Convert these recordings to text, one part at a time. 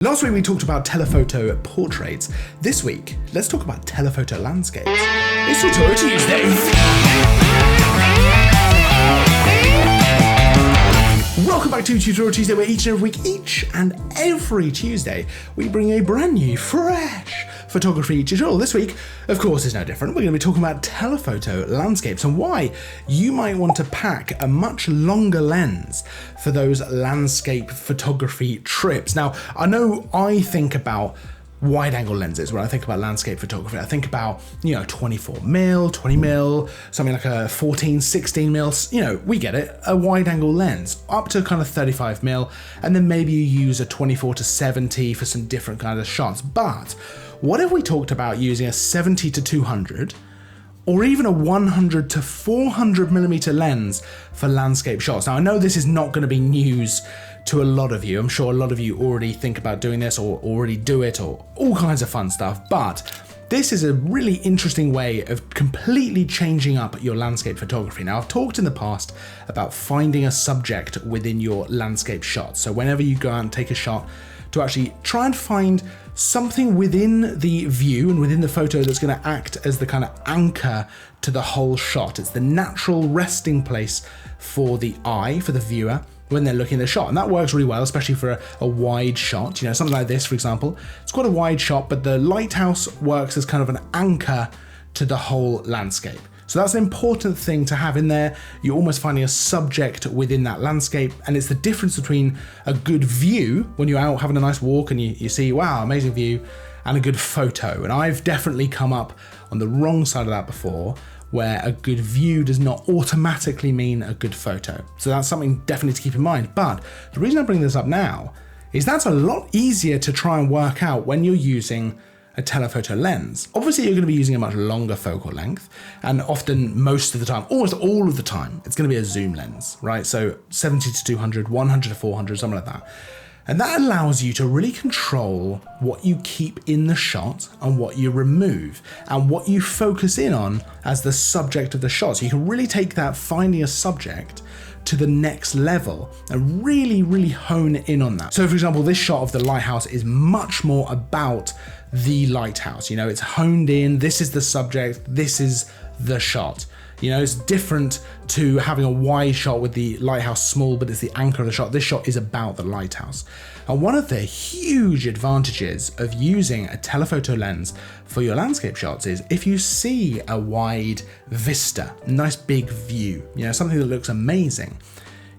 Last week we talked about telephoto portraits. This week, let's talk about telephoto landscapes. It's Tutorial Tuesday! Welcome back to Tutorial Tuesday, where each and every Tuesday, we bring a brand new, fresh photography tutorial. This week, of course, is no different. We're going to be talking about telephoto landscapes and why you might want to pack a much longer lens for those landscape photography trips. Now, I know I think about wide angle lenses when I think about landscape photography. I think about, 24mm, 20mm, something like a 14, 16mm, we get it, a wide angle lens up to kind of 35mm, and then maybe you use a 24 to 70 for some different kind of shots. But what if we talked about using a 70 to 200 or even a 100 to 400mm lens for landscape shots? Now, I know this is not going to be news to a lot of you. I'm sure a lot of you already think about doing this or already do it or all kinds of fun stuff, but this is a really interesting way of completely changing up your landscape photography. Now, I've talked in the past about finding a subject within your landscape shot. So whenever you go out and take a shot, to actually try and find something within the view and within the photo that's going to act as the kind of anchor to the whole shot. It's the natural resting place for the eye, for the viewer, when they're looking at the shot. And that works really well, especially for a wide shot. Something like this, for example. It's quite a wide shot, but the lighthouse works as kind of an anchor to the whole landscape. So that's an important thing to have in there. You're almost finding a subject within that landscape, and it's the difference between a good view when you're out having a nice walk and you see, wow, amazing view, and a good photo. And I've definitely come up on the wrong side of that before, where a good view does not automatically mean a good photo. So that's something definitely to keep in mind. But the reason I bring this up now is that's a lot easier to try and work out when you're using a telephoto lens. Obviously, you're going to be using a much longer focal length, and often, most of the time, almost all of the time, it's going to be a zoom lens, right? So 70 to 200, 100 to 400, something like that. And that allows you to really control what you keep in the shot and what you remove and what you focus in on as the subject of the shot. So you can really take that finding a subject to the next level and really, really hone in on that. So for example, this shot of the lighthouse is much more about the lighthouse. It's honed in, this is the subject, this is the shot. It's different to having a wide shot with the lighthouse small, but it's the anchor of the shot. This shot is about the lighthouse. And one of the huge advantages of using a telephoto lens for your landscape shots is if you see a wide vista, nice big view, something that looks amazing,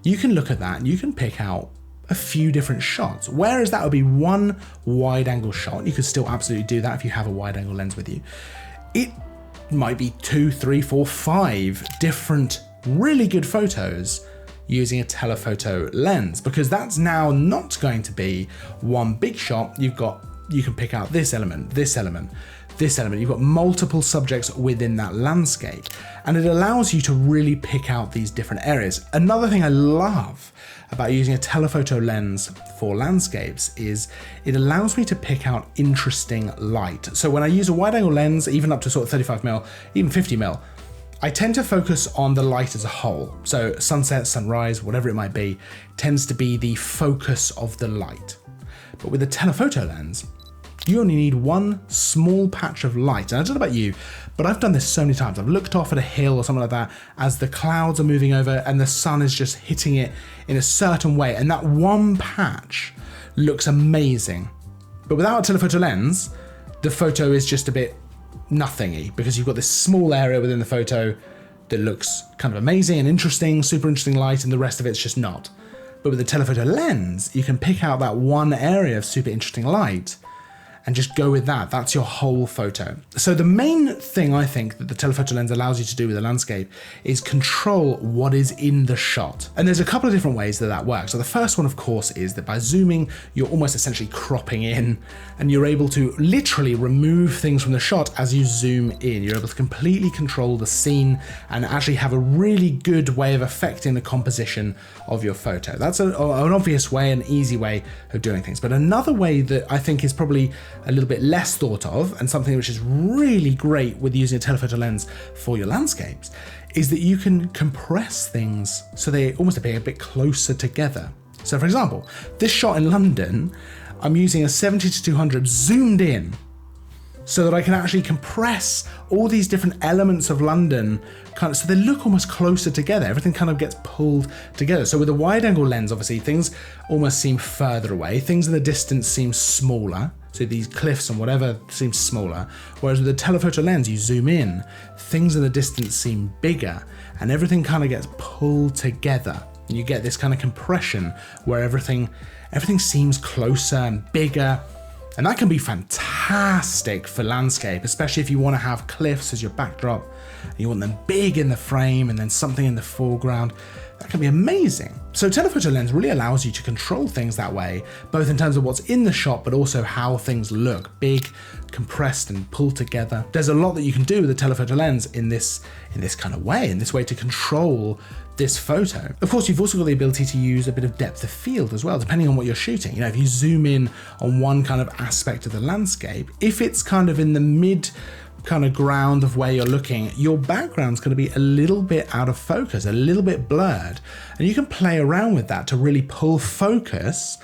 you can look at that and you can pick out a few different shots. Whereas that would be one wide angle shot, you could still absolutely do that if you have a wide angle lens with you. It might be 2, 3, 4, 5 different really good photos using a telephoto lens, because that's now not going to be one big shot. You can pick out this element, this element, this element. You've got multiple subjects within that landscape, and it allows you to really pick out these different areas. Another thing I love about using a telephoto lens for landscapes is it allows me to pick out interesting light. So when I use a wide angle lens, even up to sort of 35mm, even 50mm, I tend to focus on the light as a whole. So sunset, sunrise, whatever it might be, tends to be the focus of the light. But with a telephoto lens, you only need one small patch of light. And I don't know about you, but I've done this so many times. I've looked off at a hill or something like that as the clouds are moving over and the sun is just hitting it in a certain way. And that one patch looks amazing. But without a telephoto lens, the photo is just a bit nothingy, because you've got this small area within the photo that looks kind of amazing and interesting, super interesting light, and the rest of it's just not. But with a telephoto lens, you can pick out that one area of super interesting light and just go with that. That's your whole photo. So the main thing I think that the telephoto lens allows you to do with a landscape is control what is in the shot. And there's a couple of different ways that works. So the first one, of course, is that by zooming, you're almost essentially cropping in, and you're able to literally remove things from the shot as you zoom in. You're able to completely control the scene and actually have a really good way of affecting the composition of your photo. That's an obvious way, an easy way of doing things. But another way that I think is probably a little bit less thought of, and something which is really great with using a telephoto lens for your landscapes, is that you can compress things so they almost appear a bit closer together. So for example, this shot in London, I'm using a 70-200 zoomed in so that I can actually compress all these different elements of London so they look almost closer together. Everything kind of gets pulled together. So with a wide angle lens, obviously things almost seem further away. Things in the distance seem smaller. So these cliffs and whatever seem smaller. Whereas with a telephoto lens, you zoom in, things in the distance seem bigger and everything kind of gets pulled together. And you get this kind of compression where everything seems closer and bigger. And that can be fantastic for landscape, especially if you want to have cliffs as your backdrop. And you want them big in the frame and then something in the foreground. That can be amazing. So telephoto lens really allows you to control things that way, both in terms of what's in the shot, but also how things look, big, compressed and pulled together. There's a lot that you can do with a telephoto lens in this kind of way, in this way to control this photo. Of course, you've also got the ability to use a bit of depth of field as well, depending on what you're shooting. You know, if you zoom in on one kind of aspect of the landscape, if it's kind of in the mid kind of ground of where you're looking, your background's going to be a little bit out of focus, a little bit blurred. And you can play around with that to really pull focus,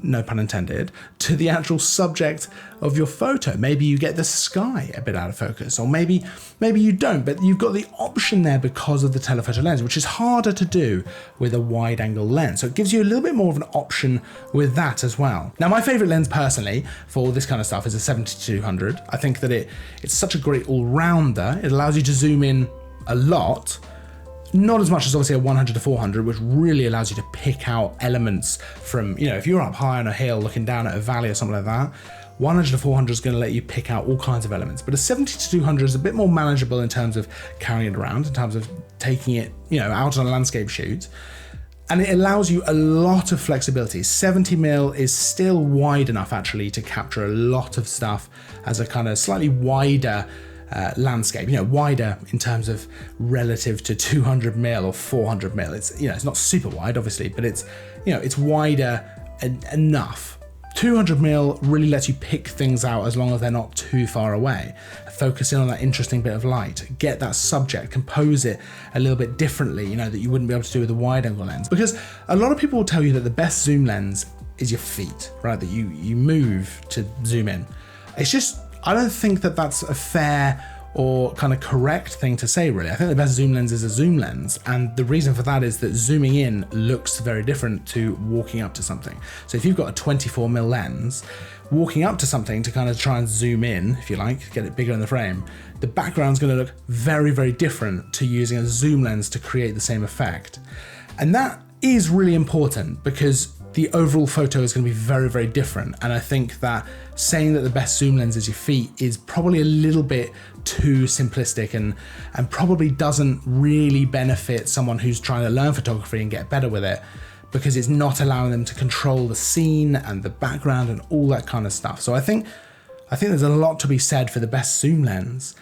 no pun intended, to the actual subject of your photo. Maybe you get the sky a bit out of focus, or maybe you don't, but you've got the option there because of the telephoto lens, which is harder to do with a wide angle lens. So it gives you a little bit more of an option with that as well. Now, my favorite lens personally for this kind of stuff is a 70-200. I think that it's such a great all-rounder. It allows you to zoom in a lot, not as much as obviously a 100-400, which really allows you to pick out elements from, you know, if you're up high on a hill looking down at a valley or something like that, 100-400 is going to let you pick out all kinds of elements. But a 70-200 is a bit more manageable in terms of carrying it around, in terms of taking it, you know, out on a landscape shoot. And it allows you a lot of flexibility. 70mm is still wide enough actually to capture a lot of stuff as a kind of slightly wider landscape, you know, wider in terms of relative to 200mm or 400mm. It's, you know, it's not super wide obviously, but it's, you know, it's wider enough. 200mm really lets you pick things out as long as they're not too far away. Focus in on that interesting bit of light, get that subject, compose it a little bit differently, you know, that you wouldn't be able to do with a wide angle lens. Because a lot of people will tell you that the best zoom lens is your feet, right? That you move to zoom in. It's just, I don't think that that's a fair or kind of correct thing to say, really. I think the best zoom lens is a zoom lens, and the reason for that is that zooming in looks very different to walking up to something. So if you've got a 24mm lens, walking up to something to kind of try and zoom in, if you like, get it bigger in the frame, the background's going to look very, very different to using a zoom lens to create the same effect. And that is really important because the overall photo is going to be very, very different. And I think that saying that the best zoom lens is your feet is probably a little bit too simplistic and probably doesn't really benefit someone who's trying to learn photography and get better with it, because it's not allowing them to control the scene and the background and all that kind of stuff. So I think there's a lot to be said for the best zoom lens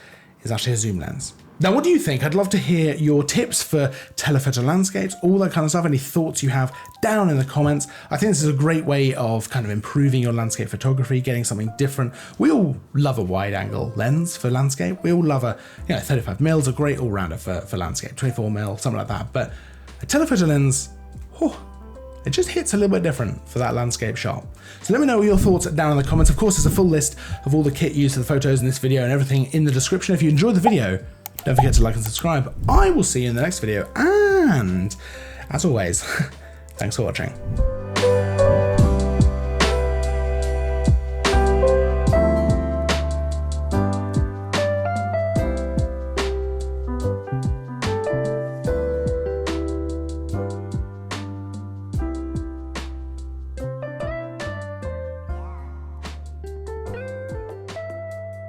is actually a zoom lens. Now, what do you think? I'd love to hear your tips for telephoto landscapes, all that kind of stuff, any thoughts you have down in the comments. I think this is a great way of kind of improving your landscape photography, getting something different. We all love a wide angle lens for landscape. We all love 35mm is a great all rounder for landscape, 24mm, something like that. But a telephoto lens, it just hits a little bit different for that landscape shot. So let me know your thoughts down in the comments. Of course, there's a full list of all the kit used for the photos in this video and everything in the description. If you enjoyed the video, don't forget to like and subscribe. I will see you in the next video. And as always, thanks for watching.